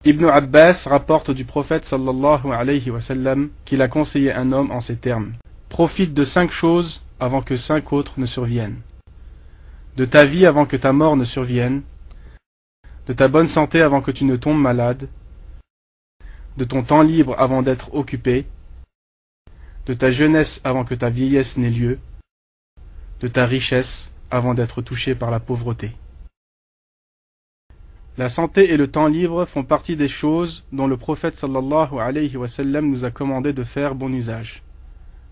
Ibn Abbas rapporte du prophète sallallahu alayhi wa sallam qu'il a conseillé un homme en ces termes: profite de 5 choses avant que 5 autres ne surviennent. De ta vie avant que ta mort ne survienne, de ta bonne santé avant que tu ne tombes malade, de ton temps libre avant d'être occupé, de ta jeunesse avant que ta vieillesse n'ait lieu, de ta richesse avant d'être touché par la pauvreté. La santé et le temps libre font partie des choses dont le prophète sallallahu alayhi wa sallam nous a commandé de faire bon usage.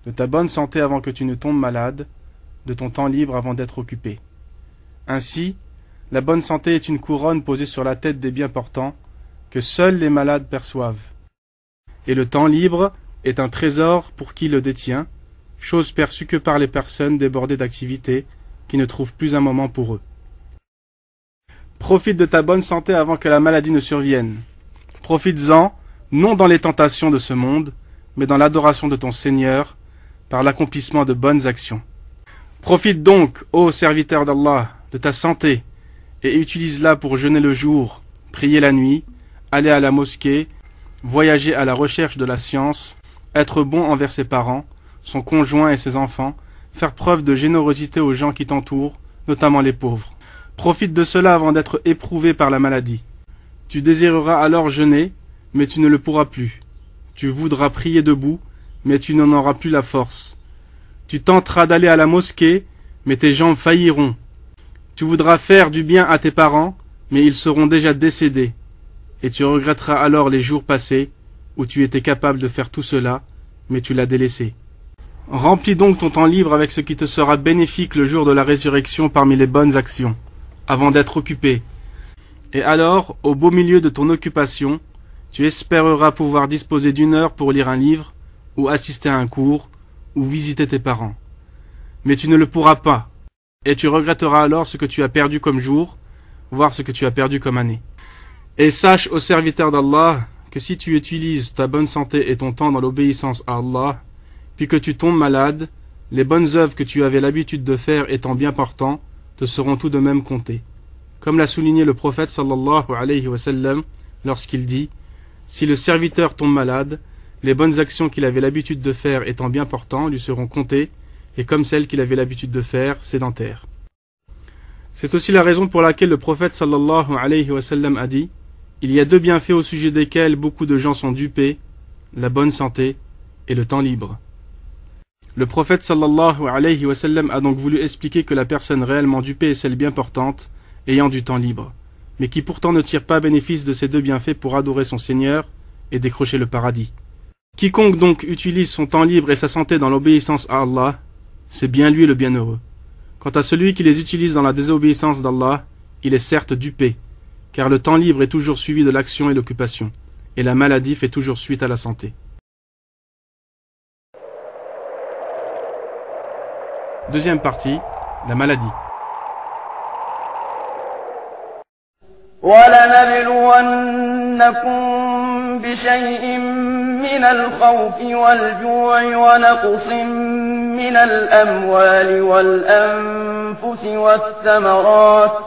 De ta bonne santé avant que tu ne tombes malade, de ton temps libre avant d'être occupé. Ainsi, la bonne santé est une couronne posée sur la tête des bien portants que seuls les malades perçoivent. Et le temps libre est un trésor pour qui le détient, chose perçue que par les personnes débordées d'activités qui ne trouvent plus un moment pour eux. Profite de ta bonne santé avant que la maladie ne survienne. Profites-en, non dans les tentations de ce monde, mais dans l'adoration de ton Seigneur, par l'accomplissement de bonnes actions. Profite donc, ô serviteur d'Allah, de ta santé, et utilise-la pour jeûner le jour, prier la nuit, aller à la mosquée, voyager à la recherche de la science, être bon envers ses parents, son conjoint et ses enfants, faire preuve de générosité aux gens qui t'entourent, notamment les pauvres. Profite de cela avant d'être éprouvé par la maladie. Tu désireras alors jeûner, mais tu ne le pourras plus. Tu voudras prier debout, mais tu n'en auras plus la force. Tu tenteras d'aller à la mosquée, mais tes jambes failliront. Tu voudras faire du bien à tes parents, mais ils seront déjà décédés. Et tu regretteras alors les jours passés, où tu étais capable de faire tout cela, mais tu l'as délaissé. Remplis donc ton temps libre avec ce qui te sera bénéfique le jour de la résurrection parmi les bonnes actions, avant d'être occupé. Et alors, au beau milieu de ton occupation, tu espéreras pouvoir disposer d'une heure pour lire un livre, ou assister à un cours, ou visiter tes parents. Mais tu ne le pourras pas, et tu regretteras alors ce que tu as perdu comme jour, voire ce que tu as perdu comme année. Et sache, ô serviteur d'Allah, que si tu utilises ta bonne santé et ton temps dans l'obéissance à Allah, puis que tu tombes malade, les bonnes œuvres que tu avais l'habitude de faire étant bien portant, te seront tout de même comptées. Comme l'a souligné le prophète sallallahu alayhi wa sallam lorsqu'il dit: si le serviteur tombe malade, les bonnes actions qu'il avait l'habitude de faire étant bien portant lui seront comptées, et comme celles qu'il avait l'habitude de faire, sédentaires. C'est aussi la raison pour laquelle le prophète sallallahu alayhi wa sallam a dit: il y a 2 bienfaits au sujet desquels beaucoup de gens sont dupés, la bonne santé et le temps libre. Le prophète sallallahu alayhi wa sallam a donc voulu expliquer que la personne réellement dupée est celle bien portante, ayant du temps libre, mais qui pourtant ne tire pas bénéfice de ces 2 bienfaits pour adorer son Seigneur et décrocher le paradis. Quiconque donc utilise son temps libre et sa santé dans l'obéissance à Allah, c'est bien lui le bienheureux. Quant à celui qui les utilise dans la désobéissance d'Allah, il est certes dupé, car le temps libre est toujours suivi de l'action et l'occupation, et la maladie fait toujours suite à la santé. Deuxième partie, la maladie. وَلَنَبْلُوَنَّكُمْ بِشَيْءٍ مِّنَ الْخَوْفِ وَالْجُوعِ وَنَقْصٍ مِّنَ الْأَمْوَالِ وَالْأَنفُسِ وَالثَّمَرَاتِ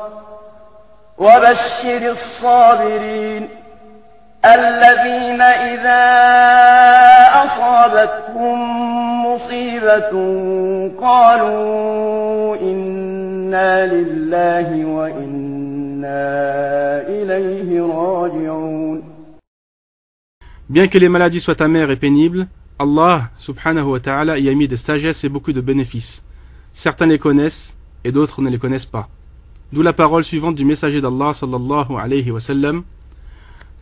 وَبَشِّرِ الصَّابِرِينَ الَّذِينَ إِذَا أَصَابَتْهُم مُّصِيبَةٌ قَالُوا إِنَّا لِلَّهِ وَإِنَّا إِلَيْهِ رَاجِعُونَ. Bien que les maladies soient amères et pénibles, Allah subhanahu wa ta'ala y a mis des sagesses et beaucoup de bénéfices. Certains les connaissent et d'autres ne les connaissent pas. D'où la parole suivante du messager d'Allah sallallahu alayhi wa sallam: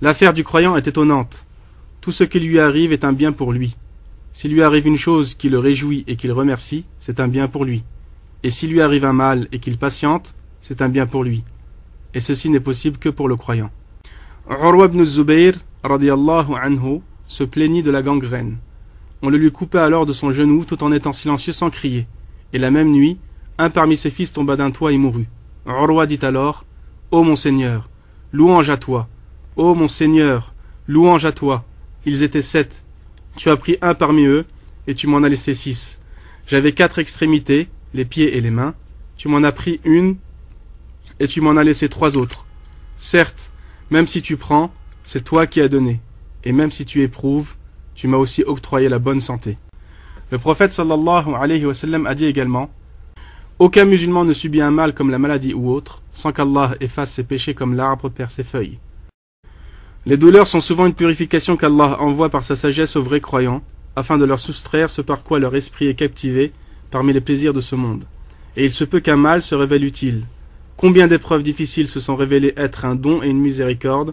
l'affaire du croyant est étonnante. Tout ce qui lui arrive est un bien pour lui. S'il lui arrive une chose qui le réjouit et qu'il remercie, c'est un bien pour lui. Et s'il lui arrive un mal et qu'il patiente, c'est un bien pour lui. Et ceci n'est possible que pour le croyant. Urwa ibn Zubayr radiyallahu anhu se plaignit de la gangrène. On le lui coupa alors de son genou tout en étant silencieux sans crier. Et la même nuit, un parmi ses fils tomba d'un toit et mourut. Urwa dit alors: ô mon Seigneur, louange à toi. Ô mon Seigneur, louange à toi. Ils étaient 7. Tu as pris un parmi eux, et tu m'en as laissé 6. J'avais 4 extrémités, les pieds et les mains. Tu m'en as pris une, et tu m'en as laissé 3 autres. Certes, même si tu prends, c'est toi qui as donné, et même si tu éprouves, tu m'as aussi octroyé la bonne santé. Le prophète sallallahu alayhi wa sallam a dit également: aucun musulman ne subit un mal comme la maladie ou autre, sans qu'Allah efface ses péchés comme l'arbre perd ses feuilles. Les douleurs sont souvent une purification qu'Allah envoie par sa sagesse aux vrais croyants, afin de leur soustraire ce par quoi leur esprit est captivé parmi les plaisirs de ce monde. Et il se peut qu'un mal se révèle utile. Combien d'épreuves difficiles se sont révélées être un don et une miséricorde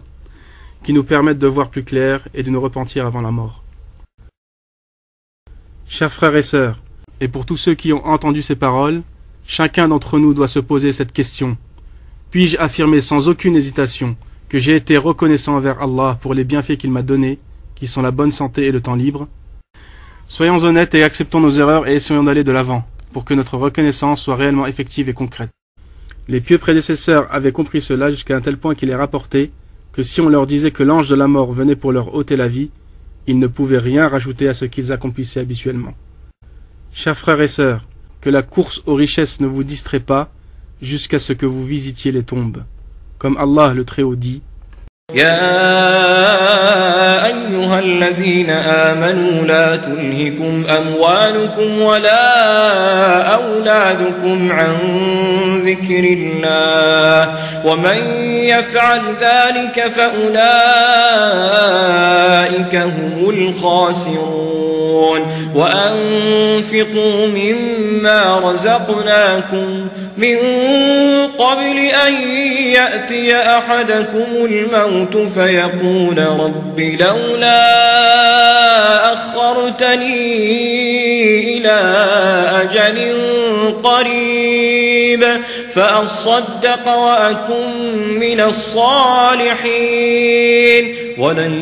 qui nous permettent de voir plus clair et de nous repentir avant la mort. Chers frères et sœurs, et pour tous ceux qui ont entendu ces paroles, chacun d'entre nous doit se poser cette question. Puis-je affirmer sans aucune hésitation que j'ai été reconnaissant envers Allah pour les bienfaits qu'il m'a donnés, qui sont la bonne santé et le temps libre? Soyons honnêtes et acceptons nos erreurs et essayons d'aller de l'avant, pour que notre reconnaissance soit réellement effective et concrète. Les pieux prédécesseurs avaient compris cela jusqu'à un tel point qu'il est rapporté que si on leur disait que l'ange de la mort venait pour leur ôter la vie, ils ne pouvaient rien rajouter à ce qu'ils accomplissaient habituellement. Chers frères et sœurs, que la course aux richesses ne vous distrait pas jusqu'à ce que vous visitiez les tombes. Comme Allah le Très-Haut dit: يا أيها الذين آمنوا لا تلهكم أموالكم ولا أولادكم عن ذكر الله ومن يفعل ذلك فأولئك هم الخاسرون وأنفقوا مما رزقناكم من قبل أن يأتي أحدكم الموت فيقول رب لولا أخرتني إلى أجل قريب فأصدق وأكن من الصالحين ولن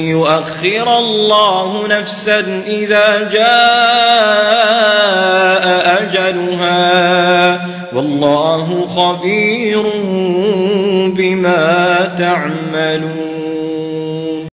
يؤخر الله نفسا إذا جاء أجلها والله خبير بما تعملون.